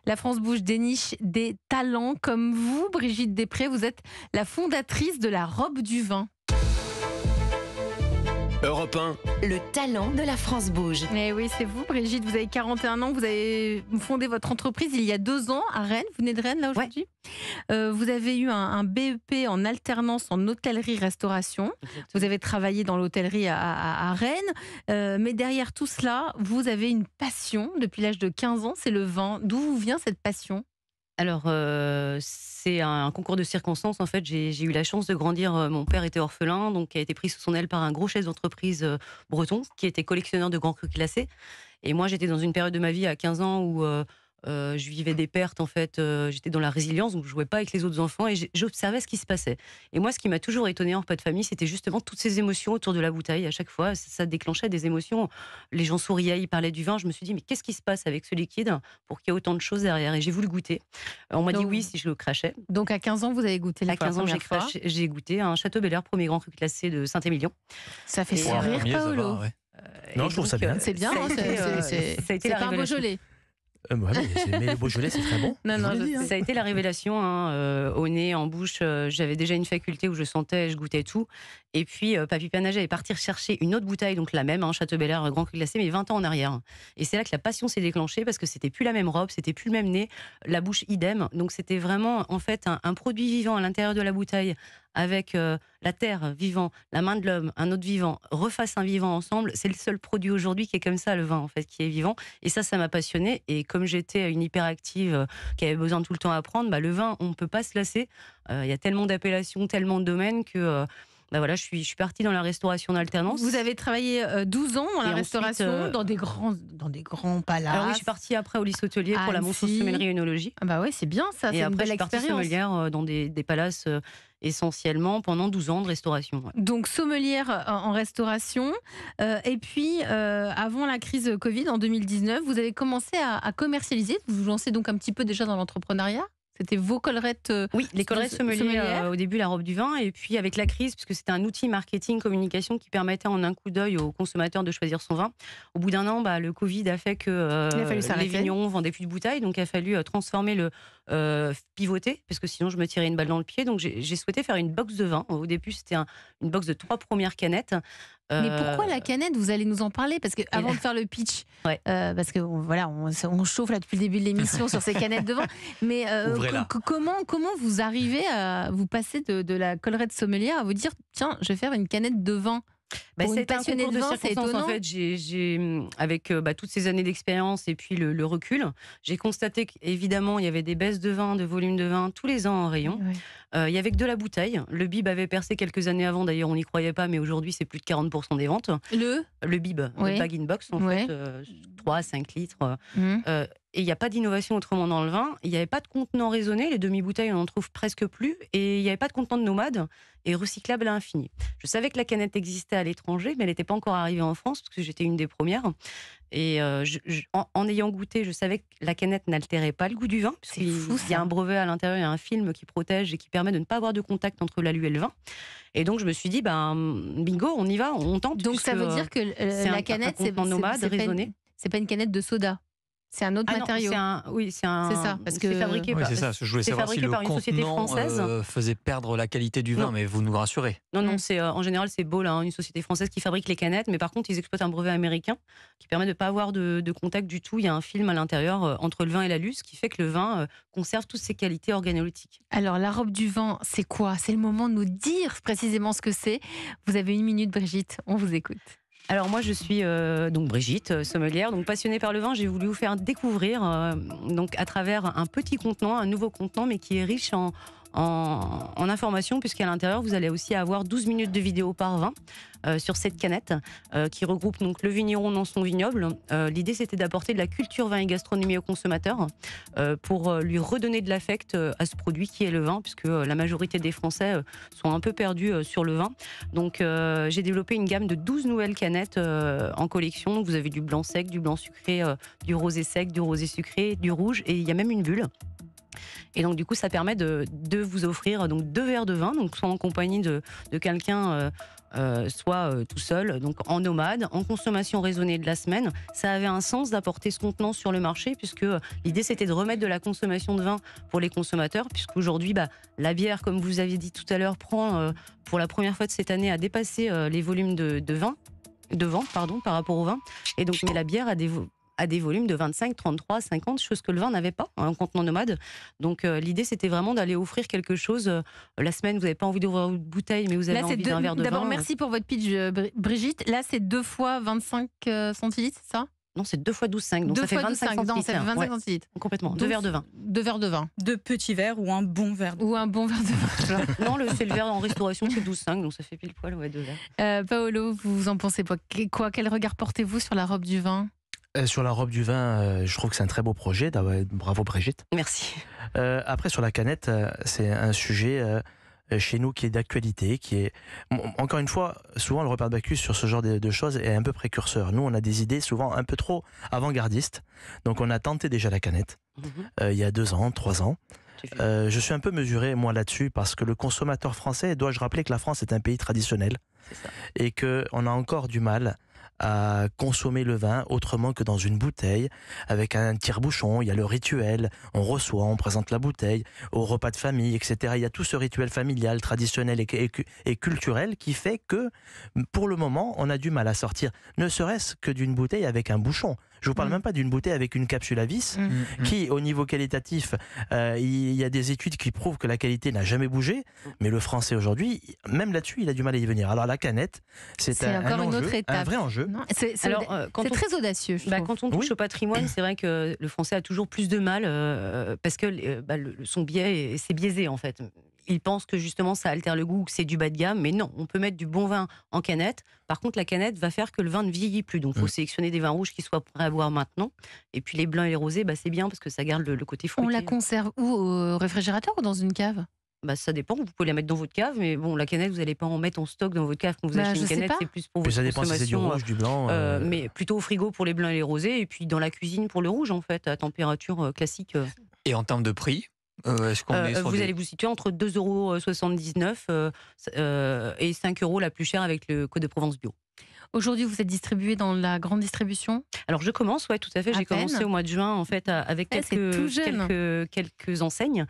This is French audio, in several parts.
La France Bouge déniche des talents comme vous, Brigitte Després. Vous êtes la fondatrice de la robe du vin. Europe 1. Le talent de la France Bouge. Eh oui, c'est vous, Brigitte. Vous avez 41 ans. Vous avez fondé votre entreprise il y a 2 ans à Rennes. Vous venez de Rennes, là, aujourd'hui. Vous avez eu un BEP en alternance en hôtellerie-restauration. Vous avez travaillé dans l'hôtellerie à Rennes. Mais derrière tout cela, vous avez une passion depuis l'âge de 15 ans. C'est le vin. D'où vous vient cette passion ? Alors, c'est un concours de circonstances. En fait, j'ai eu la chance de grandir. Mon père était orphelin, donc a été pris sous son aile par un gros chef d'entreprise breton, qui était collectionneur de grands crus classés. Et moi, j'étais dans une période de ma vie à 15 ans où je vivais des pertes. En fait, j'étais dans la résilience, donc je jouais pas avec les autres enfants et j'observais ce qui se passait. Et moi, ce qui m'a toujours étonnée en repas de famille, c'était justement toutes ces émotions autour de la bouteille. À chaque fois, ça déclenchait des émotions. Les gens souriaient, ils parlaient du vin. Je me suis dit, mais qu'est-ce qui se passe avec ce liquide pour qu'il y ait autant de choses derrière ? Et j'ai voulu goûter. On m'a dit oui si je le crachais. Donc à 15 ans, vous avez goûté la première fois. À 15 ans, j'ai goûté un Château Bel Air, premier grand cru classé de Saint-Émilion. Ça fait sourire, Paolo. Non, je trouve ça bien. C'est bien, c'est pas un Beaujolais. Mais le Beaujolais, c'est très bon. Ça a été la révélation. Au nez, en bouche, j'avais déjà une faculté où je sentais, je goûtais tout. Et puis, Papy Panaget est parti rechercher une autre bouteille, donc la même, Château Bel Air, grand cru glacé, mais 20 ans en arrière. Et c'est là que la passion s'est déclenchée parce que c'était plus la même robe, c'était plus le même nez, la bouche idem. Donc c'était vraiment, en fait, un produit vivant à l'intérieur de la bouteille avec la terre vivant, la main de l'homme, un autre vivant, refasse un vivant ensemble. C'est le seul produit aujourd'hui qui est comme ça, le vin, en fait, qui est vivant. Et ça m'a passionnée. Et comme j'étais une hyperactive qui avait besoin de tout le temps apprendre, le vin, on ne peut pas se lasser. Il y a tellement d'appellations, tellement de domaines que... voilà, je suis partie dans la restauration d'alternance. Vous avez travaillé 12 ans dans la restauration, dans des grands palaces. Alors oui, je suis partie après au lycée hôtelier pour la mention sommellerie et œnologie. Ah bah ouais, c'est bien ça, c'est une belle expérience. Et après, je suis partie sommelière dans des palaces essentiellement pendant 12 ans de restauration. Donc sommelière en restauration. Et puis, avant la crise Covid, en 2019, vous avez commencé à commercialiser. Vous vous lancez donc un petit peu déjà dans l'entrepreneuriat ? C'était vos collerettes Oui, les collerettes sommelières, au début la robe du vin, et puis avec la crise, puisque c'était un outil marketing, communication qui permettait en un coup d'œil aux consommateurs de choisir son vin. Au bout d'un an, le Covid a fait que les vignerons vendaient plus de bouteilles, donc il a fallu transformer pivoter, parce que sinon je me tirais une balle dans le pied. Donc j'ai souhaité faire une box de vin. Au début, c'était une box de 3 premières canettes. Mais pourquoi la canette ? Vous allez nous en parler parce que avant de faire le pitch, parce que voilà, on chauffe là depuis le début de l'émission sur ces canettes de vin. Mais comment vous arrivez à vous passer de la collerette sommelière à vous dire tiens, je vais faire une canette de vin ? Pour une passionnée de vin, c'est étonnant. En fait, avec toutes ces années d'expérience et puis le recul, j'ai constaté qu'évidemment, il y avait des baisses de vin, de volume de vin tous les ans en rayon. Il y avait que de la bouteille. Le bib avait percé quelques années avant, d'ailleurs, on n'y croyait pas, mais aujourd'hui, c'est plus de 40% des ventes. Le bib, le bag in box, en fait, 3 à 5 litres. Et il n'y a pas d'innovation autrement dans le vin. Il n'y avait pas de contenant raisonné. Les demi-bouteilles, on en trouve presque plus. Et il n'y avait pas de contenant de nomade et recyclable à l'infini. Je savais que la canette existait à l'étranger, mais elle n'était pas encore arrivée en France parce que j'étais une des premières. Et en ayant goûté, je savais que la canette n'altérait pas le goût du vin. Il y a un brevet à l'intérieur, il y a un film qui protège et qui permet de ne pas avoir de contact entre l'alu et le vin. Et donc je me suis dit, bingo, on y va, on tente. Donc ça veut dire que la canette, c'est nomade, raisonné. C'est pas une canette de soda. C'est un autre matériau. C'est ça, parce que c'est fabriqué par. C'est ça. Je voulais savoir si le contenant faisait perdre la qualité du vin, mais vous nous rassurez. Non, c'est en général c'est Ball, une société française qui fabrique les canettes, mais par contre ils exploitent un brevet américain qui permet de ne pas avoir de contact du tout. Il y a un film à l'intérieur entre le vin et l'alu, ce qui fait que le vin conserve toutes ses qualités organoleptiques. Alors la robe du vin, c'est quoi ? C'est le moment de nous dire précisément ce que c'est. Vous avez 1 minute, Brigitte. On vous écoute. Alors moi je suis donc Brigitte, sommelière, donc passionnée par le vin. J'ai voulu vous faire découvrir donc à travers un petit contenant, un nouveau contenant, mais qui est riche en informations, puisqu'à l'intérieur vous allez aussi avoir 12 minutes de vidéo par vin sur cette canette qui regroupe donc le vigneron dans son vignoble. L'idée c'était d'apporter de la culture vin et gastronomie au consommateur pour lui redonner de l'affect à ce produit qui est le vin, puisque la majorité des Français sont un peu perdus sur le vin. Donc j'ai développé une gamme de 12 nouvelles canettes en collection. Donc, vous avez du blanc sec, du blanc sucré, du rosé sec, du rosé sucré, du rouge, et il y a même une bulle. Et donc du coup, ça permet de vous offrir donc 2 verres de vin, donc soit en compagnie de quelqu'un, soit tout seul, donc en nomade, en consommation raisonnée de la semaine. Ça avait un sens d'apporter ce contenant sur le marché, puisque l'idée c'était de remettre de la consommation de vin pour les consommateurs, puisqu'aujourd'hui, la bière, comme vous aviez dit tout à l'heure, prend pour la première fois de cette année à dépasser les volumes de vente par rapport au vin. Et donc, mais la bière a des volumes de 25, 33, 50, chose que le vin n'avait pas, un contenant nomade. Donc l'idée c'était vraiment d'aller offrir quelque chose. La semaine, vous n'avez pas envie d'ouvrir une bouteille, mais vous avez envie d'un verre de vin. D'abord, merci pour votre pitch, Brigitte. Là, c'est 2 fois 25 centilitres, c'est ça? Non, c'est 2 fois 12,5, donc ça fait 25 centilitres. Non, ça fait 25 centilitres. Complètement, 2 verres de vin. 2 verres de vin. 2 petits verres ou un bon verre de vin. Ou un bon verre de vin. Non, c'est le verre en restauration, c'est 12,5, donc ça fait pile poil, 2 verres. Paolo, vous en pensez quoi? Quel regard portez-vous sur la robe du vin? Sur la robe du vin, je trouve que c'est un très beau projet. Bravo Brigitte. Merci. Après, sur la canette, c'est un sujet chez nous qui est d'actualité, qui est, encore une fois, souvent le repas de Bacchus sur ce genre de choses est un peu précurseur. Nous, on a des idées souvent un peu trop avant-gardistes. Donc on a tenté déjà la canette il y a 2 ans, 3 ans. Je suis un peu mesuré, moi, là-dessus, parce que le consommateur français, dois-je rappeler que la France est un pays traditionnel et qu'on a encore du mal à consommer le vin autrement que dans une bouteille, avec un tire-bouchon. Il y a le rituel, on reçoit, on présente la bouteille au repas de famille, etc. Il y a tout ce rituel familial, traditionnel et culturel qui fait que, pour le moment, on a du mal à sortir, ne serait-ce que d'une bouteille avec un bouchon. Je vous parle même pas d'une bouteille avec une capsule à vis, qui, au niveau qualitatif, il y a des études qui prouvent que la qualité n'a jamais bougé, mais le français aujourd'hui, même là-dessus, il a du mal à y venir. Alors la canette, c'est encore un une enjeu, autre étape. un vrai enjeu. C'est très audacieux, je trouve. Quand on touche au patrimoine, c'est vrai que le français a toujours plus de mal, parce que son biais, c'est biaisé en fait. Il pense que justement ça altère le goût, que c'est du bas de gamme, mais non, on peut mettre du bon vin en canette. Par contre, la canette va faire que le vin ne vieillit plus, donc il faut sélectionner des vins rouges qui soient prêts à boire maintenant. Et puis les blancs et les rosés, c'est bien parce que ça garde le côté fruité. On la conserve où? Au réfrigérateur ou dans une cave? Ça dépend, vous pouvez la mettre dans votre cave, mais bon, la canette, vous n'allez pas en mettre en stock dans votre cave quand vous achetez une canette, c'est plus pour votre consommation. Ça dépend si c'est du rouge, du blanc. Mais plutôt au frigo pour les blancs et les rosés, et puis dans la cuisine pour le rouge, en fait, à température classique. Et en termes de prix, est-ce qu'on est sur vous allez vous situer entre 2,79 € et 5 € la plus chère avec le Côte de Provence bio. Aujourd'hui, vous êtes distribué dans la grande distribution? Alors je commence, tout à fait. J'ai commencé au mois de juin en fait avec quelques enseignes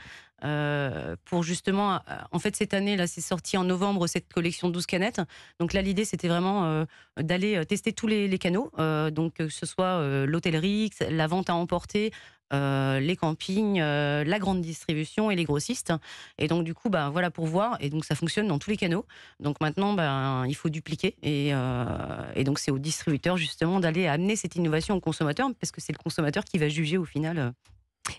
pour justement, en fait cette année là, c'est sorti en novembre cette collection de 12 canettes. Donc là l'idée c'était vraiment d'aller tester tous les canaux, donc que ce soit l'hôtellerie, la vente à emporter, les campings, la grande distribution et les grossistes. Et donc du coup, voilà pour voir. Et donc ça fonctionne dans tous les canaux. Donc maintenant, il faut dupliquer. Et donc c'est aux distributeurs justement d'aller amener cette innovation aux consommateurs, parce que c'est le consommateur qui va juger au final.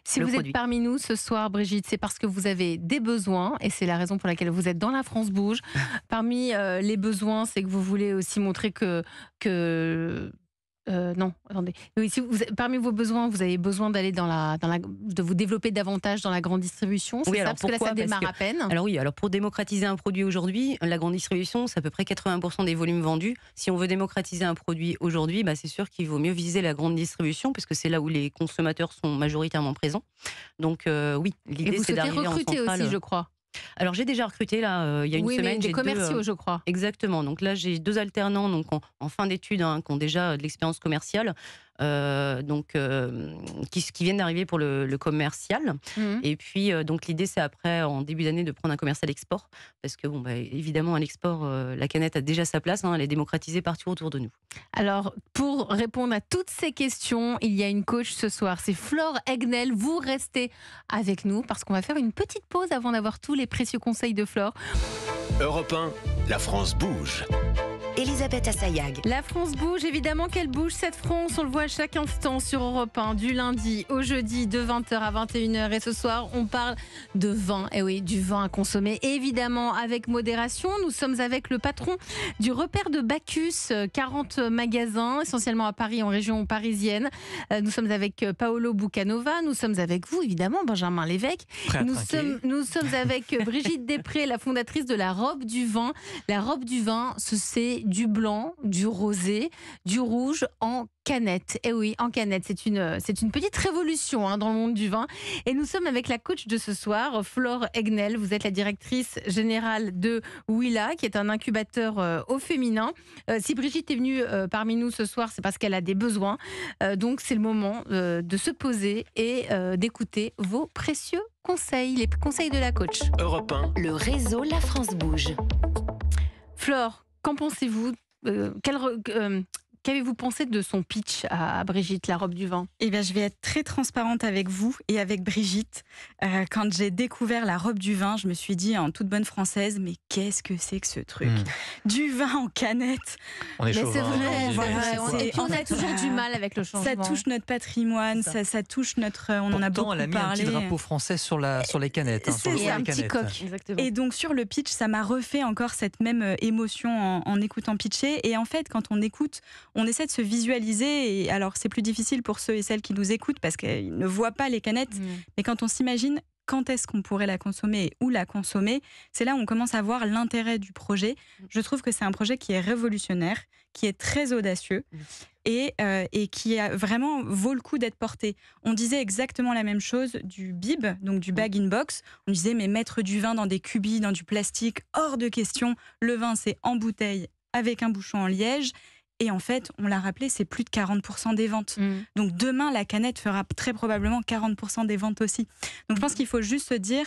Si vous êtes parmi nous ce soir, Brigitte, c'est parce que vous avez des besoins et c'est la raison pour laquelle vous êtes dans La France Bouge. Parmi les besoins, c'est que vous voulez aussi montrer que non, attendez. Oui, parmi vos besoins, vous avez besoin d'aller de vous développer davantage dans la grande distribution. Oui, ça, parce que là, ça démarre à peine. Alors oui, pour démocratiser un produit aujourd'hui, la grande distribution, c'est à peu près 80% des volumes vendus. Si on veut démocratiser un produit aujourd'hui, c'est sûr qu'il vaut mieux viser la grande distribution, parce que c'est là où les consommateurs sont majoritairement présents. Donc oui, l'idée c'est d'arriver en centrale. Et vous souhaitez recruter aussi, je crois. Alors j'ai déjà recruté là il y a une semaine. Des commerciaux, je crois. Exactement. Donc là j'ai 2 alternants donc en fin d'études qui ont déjà de l'expérience commerciale, qui viennent d'arriver pour le commercial. Et puis donc l'idée c'est après en début d'année de prendre un commercial export, parce que évidemment à l'export la canette a déjà sa place, elle est démocratisée partout autour de nous. Alors pour répondre à toutes ces questions, il y a une coach ce soir, c'est Flore Egnel. Vous restez avec nous parce qu'on va faire une petite pause avant d'avoir tous les précieux conseils de Flore. Europe 1, la France bouge. Elisabeth Assayag. La France bouge, évidemment qu'elle bouge cette France, on le voit à chaque instant sur Europe 1, du lundi au jeudi de 20h à 21h. Et ce soir, on parle de vin, et oui, du vin à consommer, évidemment avec modération. Nous sommes avec le patron du repère de Bacchus, 40 magasins, essentiellement à Paris, en région parisienne. Nous sommes avec Paolo Bucanova, nous sommes avec vous, évidemment, Benjamin Lévesque. Nous sommes avec Brigitte Després, la fondatrice de la Robe du Vin. La Robe du Vin, c'est du blanc, du rosé, du rouge en canette. Et oui, en canette, c'est une petite révolution dans le monde du vin. Et nous sommes avec la coach de ce soir, Flore Egnel. Vous êtes la directrice générale de Willa, qui est un incubateur au féminin. Si Brigitte est venue parmi nous ce soir, c'est parce qu'elle a des besoins. Donc c'est le moment de se poser et d'écouter vos précieux conseils, les conseils de la coach. Europe 1. Le réseau La France Bouge. Flore, qu'en pensez-vous Qu'avez-vous pensé de son pitch à Brigitte, la robe du vin ? Eh bien, je vais être très transparente avec vous et avec Brigitte. Quand j'ai découvert la robe du vin, je me suis dit en toute bonne française, mais qu'est-ce que c'est que ce truc ? Du vin en canette. On est chaud. C'est vrai, voilà, et puis on a toujours du mal avec le changement. Ça touche notre patrimoine, ça touche notre... On en a beaucoup parlé. Elle a mis un petit drapeau français sur les canettes. C'est un petit coq. Exactement. Et donc sur le pitch, ça m'a refait encore cette même émotion en écoutant pitcher. Et en fait, quand on écoute, on essaie de se visualiser. Et alors, c'est plus difficile pour ceux et celles qui nous écoutent parce qu'ils ne voient pas les canettes. Mais quand on s'imagine quand est-ce qu'on pourrait la consommer et où la consommer, c'est là où on commence à voir l'intérêt du projet. Je trouve que c'est un projet qui est révolutionnaire, qui est très audacieux et qui a vraiment vaut le coup d'être porté. On disait exactement la même chose du bib, donc du bag-in-box. On disait, mais mettre du vin dans des cubis, dans du plastique, hors de question. Le vin, c'est en bouteille avec un bouchon en liège. Et en fait, on l'a rappelé, c'est plus de 40% des ventes. Donc demain, la canette fera très probablement 40% des ventes aussi. Donc je pense qu'il faut juste se dire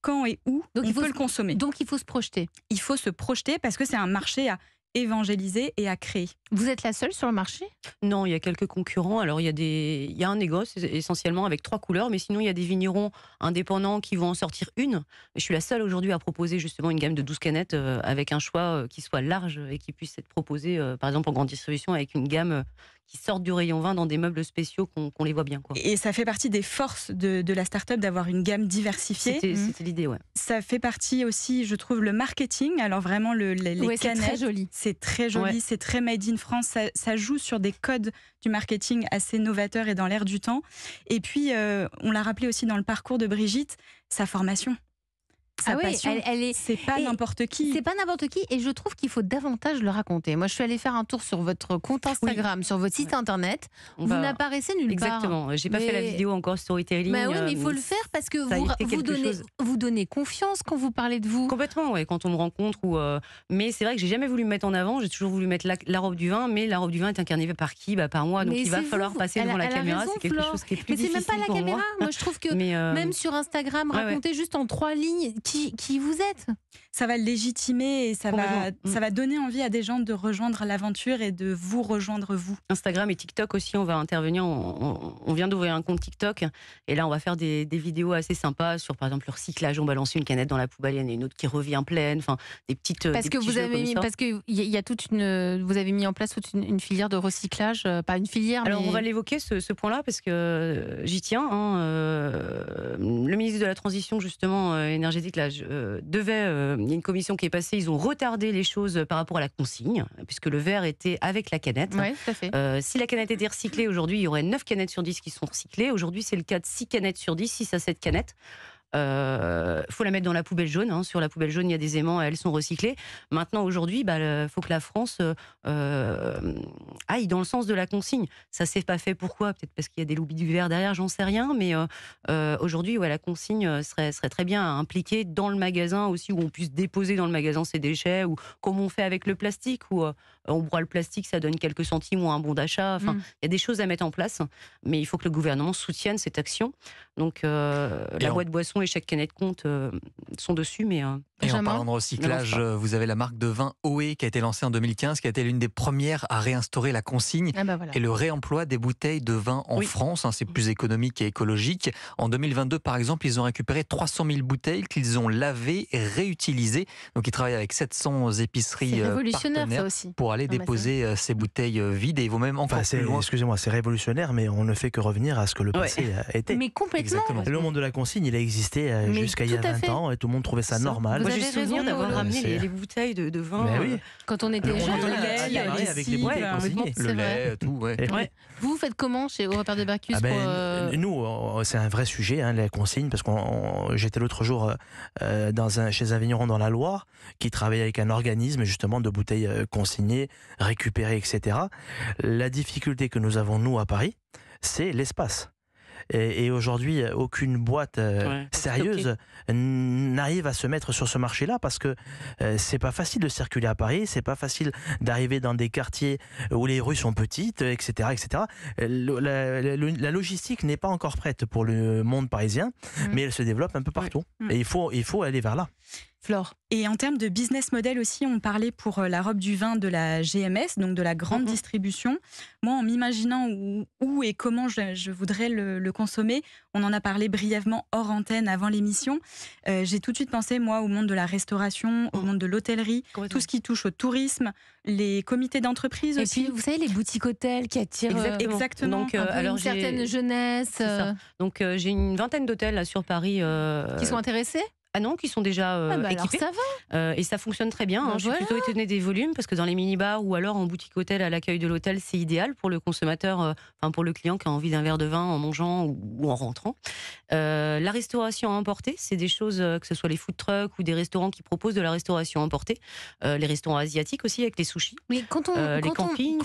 quand et où on peut le consommer. Donc il faut se projeter. Il faut se projeter parce que c'est un marché à évangéliser et à créer. Vous êtes la seule sur le marché ? Non, il y a quelques concurrents. Alors, il y a un négoce essentiellement avec 3 couleurs, mais sinon, il y a des vignerons indépendants qui vont en sortir une. Je suis la seule aujourd'hui à proposer justement une gamme de 12 canettes avec un choix qui soit large et qui puisse être proposé, par exemple, en grande distribution avec une gamme qui sortent du rayon vin dans des meubles spéciaux qu'on les voit bien, quoi. Et ça fait partie des forces de la start-up d'avoir une gamme diversifiée. C'était l'idée, ouais. Ça fait partie aussi, je trouve, le marketing. Alors vraiment, les canettes, c'est très joli. C'est très joli, c'est très made in France. Ça joue sur des codes du marketing assez novateurs et dans l'air du temps. Et puis, on l'a rappelé aussi dans le parcours de Brigitte, sa formation. Ah oui, c'est pas n'importe qui. C'est pas n'importe qui et je trouve qu'il faut davantage le raconter. Moi, je suis allée faire un tour sur votre compte Instagram, sur votre site internet. Vous n'apparaissez nulle part. Exactement. J'ai pas fait la vidéo encore storytelling. Mais oui, mais il faut le faire parce que vous donnez confiance quand vous parlez de vous. Complètement, ouais, quand on me rencontre. Mais c'est vrai que j'ai jamais voulu me mettre en avant. J'ai toujours voulu mettre la robe du vin, mais la robe du vin est incarnée par qui ? Par moi. Donc il va falloir passer devant la caméra. C'est quelque chose qui est plus difficile. Mais c'est même pas la caméra. Moi, je trouve que même sur Instagram, raconter juste en 3 lignes qui vous êtes. Ça va le légitimer et ça va donner envie à des gens de rejoindre l'aventure et de vous rejoindre vous. Instagram et TikTok aussi, on va intervenir. On vient d'ouvrir un compte TikTok et là on va faire des vidéos assez sympas sur par exemple le recyclage. On balance une canette dans la poubelle, il y en a une autre qui revient pleine. Enfin des petites. Parce que vous avez mis, parce que il y a vous avez mis en place toute une filière de recyclage, pas une filière. Alors mais... on va l'évoquer ce point-là parce que j'y tiens. Le ministre de la Transition justement énergétique là. Il y a une commission qui est passée, ils ont retardé les choses par rapport à la consigne, puisque le verre était avec la canette. Oui, tout à fait. Si la canette était recyclée, aujourd'hui, il y aurait 9 canettes sur 10 qui sont recyclées. Aujourd'hui, c'est le cas de 6 canettes sur 10, 6 à 7 canettes. Faut la mettre dans la poubelle jaune. Sur la poubelle jaune, il y a des aimants, elles sont recyclées. Maintenant, aujourd'hui, faut que la France aille dans le sens de la consigne. Ça s'est pas fait. Pourquoi ? Peut-être parce qu'il y a des lobbies du verre derrière, j'en sais rien. Mais aujourd'hui, la consigne serait très bien impliquée dans le magasin aussi, où on puisse déposer dans le magasin ses déchets, ou comme on fait avec le plastique, où on broie le plastique, ça donne quelques centimes ou un bon d'achat. Enfin, il y a des choses à mettre en place, mais il faut que le gouvernement soutienne cette action. Donc, la boîte boisson et chaque canette compte sont dessus, mais... Et en parlant de recyclage, vous avez la marque de vin OE qui a été lancée en 2015, qui a été l'une des premières à réinstaurer la consigne et le réemploi des bouteilles de vin en France. C'est plus économique et écologique. En 2022, par exemple, ils ont récupéré 300 000 bouteilles qu'ils ont lavées et réutilisées. Donc, ils travaillent avec 700 épiceries révolutionnaire, partenaires ça aussi. pour aller déposer ces bouteilles vides et ils vont même encore plus loin. Excusez-moi, c'est révolutionnaire, mais on ne fait que revenir à ce que le passé était. Mais complètement. Exactement. Le monde de la consigne, il a existé jusqu'à il y a 20 ans et tout le monde trouvait ça normal. Moi, j'ai souvenir d'avoir ramené les bouteilles de vin. Quand on était jeunes, avec les bouteilles consignées. Le lait, tout. Vous faites comment chez Au Repère de Bacchus Nous, c'est un vrai sujet, la consigne, parce que j'étais l'autre jour chez un vigneron dans la Loire qui travaille avec un organisme justement de bouteilles consignées, récupérées, etc. La difficulté que nous avons, nous, à Paris, c'est l'espace. Et aujourd'hui, aucune boîte sérieuse n'arrive à se mettre sur ce marché-là parce que c'est pas facile de circuler à Paris, c'est pas facile d'arriver dans des quartiers où les rues sont petites, etc., etc. La logistique n'est pas encore prête pour le monde parisien, mais elle se développe un peu partout. Et il faut aller vers là. Flore. Et en termes de business model aussi, on parlait pour la robe du vin de la GMS, donc de la grande distribution. Moi, en m'imaginant où et comment je voudrais le consommer, on en a parlé brièvement hors antenne avant l'émission. J'ai tout de suite pensé, moi, au monde de la restauration, au monde de l'hôtellerie, tout ce qui touche au tourisme, les comités d'entreprise aussi. Et puis, vous savez, les boutiques hôtels qui attirent exactement. Donc, une certaine jeunesse. Donc, j'ai une vingtaine d'hôtels là, sur Paris. Qui sont intéressés ? Ah non, qui sont déjà équipés. Alors ça va. Et ça fonctionne très bien. Je suis plutôt étonnée des volumes parce que dans les mini-bars ou alors en boutique hôtel à l'accueil de l'hôtel, c'est idéal pour le consommateur, pour le client qui a envie d'un verre de vin en mangeant ou en rentrant. La restauration emportée, c'est des choses, que ce soit les food trucks ou des restaurants qui proposent de la restauration emportée. Les restaurants asiatiques aussi avec les sushis. Mais les campings,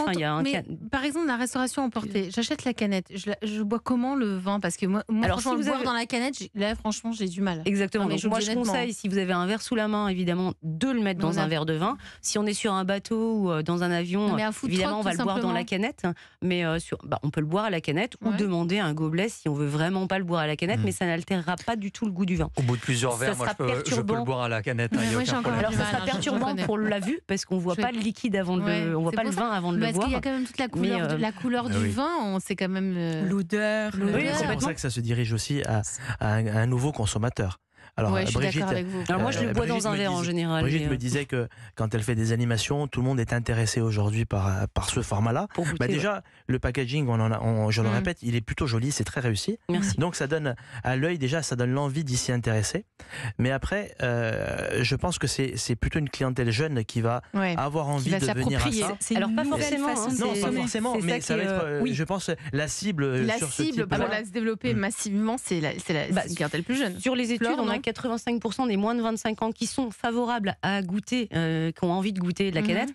par exemple, la restauration emportée, j'achète la canette. Je bois comment le vin ? Parce que moi alors, franchement, boire dans la canette, là, franchement, j'ai du mal. Exactement. Donc, moi, je conseille, si vous avez un verre sous la main, évidemment, de le mettre dans un verre de vin. Si on est sur un bateau ou dans un avion, évidemment, on va le boire dans la canette. Mais on peut le boire à la canette ou demander un gobelet si on veut vraiment pas le boire à la canette, mais ça n'altérera pas du tout le goût du vin. Au bout de plusieurs verres, moi, je peux le boire à la canette. Alors, ça sera perturbant pour la vue parce qu'on voit pas le liquide avant de on voit pas le vin avant de le boire. Parce qu'il y a quand même toute la couleur du vin, c'est quand même l'odeur. C'est pour ça que ça se dirige aussi à un nouveau consommateur. Alors, je suis d'accord avec vous. Alors moi, je le bois dans un verre en général. Brigitte me disait que quand elle fait des animations, tout le monde est intéressé aujourd'hui par ce format-là. Déjà, le packaging, je le répète, il est plutôt joli, c'est très réussi. Merci. Donc ça donne à l'œil, déjà, ça donne l'envie d'y s'y intéresser. Mais après, je pense que c'est plutôt une clientèle jeune qui va avoir envie de venir à ça. Alors pas forcément. Non, pas forcément, mais ça va être, je pense, la cible sur ce type. Alors là, se développer massivement, c'est une clientèle plus jeune. Sur les études, on a 85% des moins de 25 ans qui sont favorables à goûter, qui ont envie de goûter de la canette.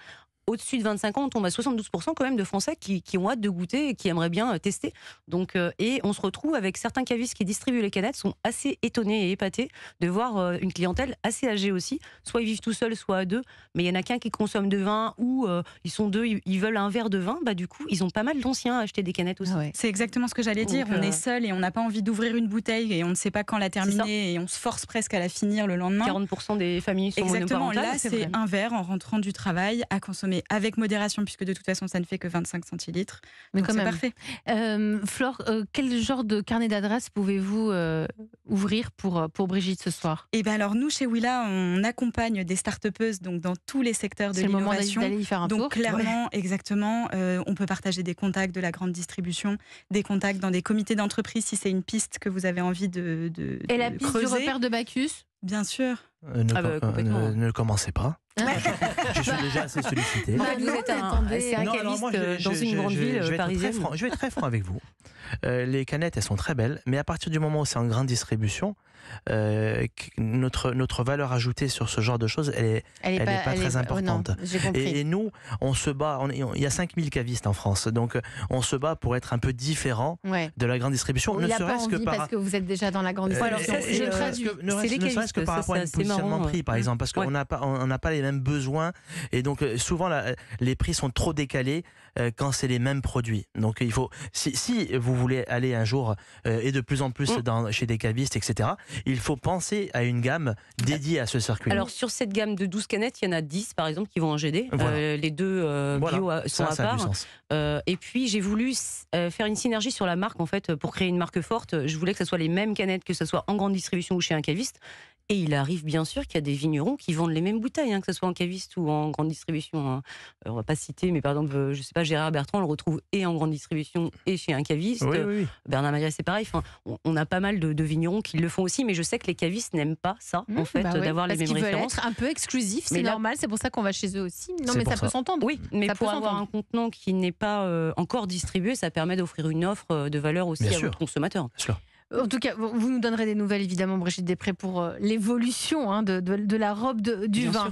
Au-dessus de 25 ans, on tombe à 72% quand même de Français qui ont hâte de goûter et qui aimeraient bien tester. Donc, et on se retrouve avec certains cavistes qui distribuent les canettes, sont assez étonnés et épatés de voir une clientèle assez âgée aussi. Soit ils vivent tout seuls, soit à deux, mais il y en a qu'un qui consomme de vin ou ils sont deux, ils veulent un verre de vin. Du coup, ils ont pas mal d'anciens à acheter des canettes aussi. C'est exactement ce que j'allais dire. On est seul et on n'a pas envie d'ouvrir une bouteille et on ne sait pas quand la terminer et on se force presque à la finir le lendemain. 40% des familles sont monoparentales. Exactement, là c'est un verre en rentrant du travail à consommer avec modération puisque de toute façon ça ne fait que 25 centilitres. Mais donc c'est parfait. Flore, quel genre de carnet d'adresses pouvez-vous ouvrir pour Brigitte ce soir ? Et bien alors nous chez Willa on accompagne des start-upeuses donc dans tous les secteurs de l'innovation. C'est le moment d'aller y faire un tour. tour. Clairement, exactement, on peut partager des contacts de la grande distribution, des contacts dans des comités d'entreprise si c'est une piste que vous avez envie de Et la piste creuser. du repère de Bacchus ? Bien sûr. Ne commencez pas. Je suis déjà assez sollicité. Vous êtes un caviste dans une grande ville parisienne. Je vais être très franc avec vous. Les canettes, elles sont très belles, mais à partir du moment où c'est en grande distribution, notre valeur ajoutée sur ce genre de choses, elle est pas très importante. Et nous, on se bat, il y a 5000 cavistes en France, donc on se bat pour être un peu différent de la grande distribution. Il n'a pas envie parce que vous êtes déjà dans la grande distribution. Je traduis. Ne serait-ce que par rapport à un positionnement de prix, par exemple, parce qu'on n'a pas les mêmes besoins, et donc souvent les prix sont trop décalés quand c'est les mêmes produits. Donc il faut, si vous voulez aller un jour et de plus en plus chez des cavistes, etc., il faut penser à une gamme dédiée à ce circuit. Alors sur cette gamme de 12 canettes, il y en a 10 par exemple qui vont en GD. Les deux bio sont à part. Et puis j'ai voulu faire une synergie sur la marque en fait pour créer une marque forte. Je voulais que ce soit les mêmes canettes, que ce soit en grande distribution ou chez un caviste. Et il arrive bien sûr qu'il y a des vignerons qui vendent les mêmes bouteilles, que ce soit en caviste ou en grande distribution. On va pas citer, mais par exemple, je sais pas, Gérard Bertrand, on le retrouve et en grande distribution et chez un caviste. Oui. Bernard Maria, c'est pareil. Enfin, on a pas mal de vignerons qui le font aussi, mais je sais que les cavistes n'aiment pas ça, en fait, d'avoir les mêmes références. Parce qu'ils veulent être un peu exclusifs, c'est normal, c'est pour ça qu'on va chez eux aussi. Non, mais ça peut s'entendre. Oui, mais pour avoir un contenant qui n'est pas encore distribué, ça permet d'offrir une offre de valeur aussi à votre consommateur. Bien sûr. En tout cas, vous nous donnerez des nouvelles, évidemment, Brigitte Després, pour l'évolution de la robe du vin. Sûr.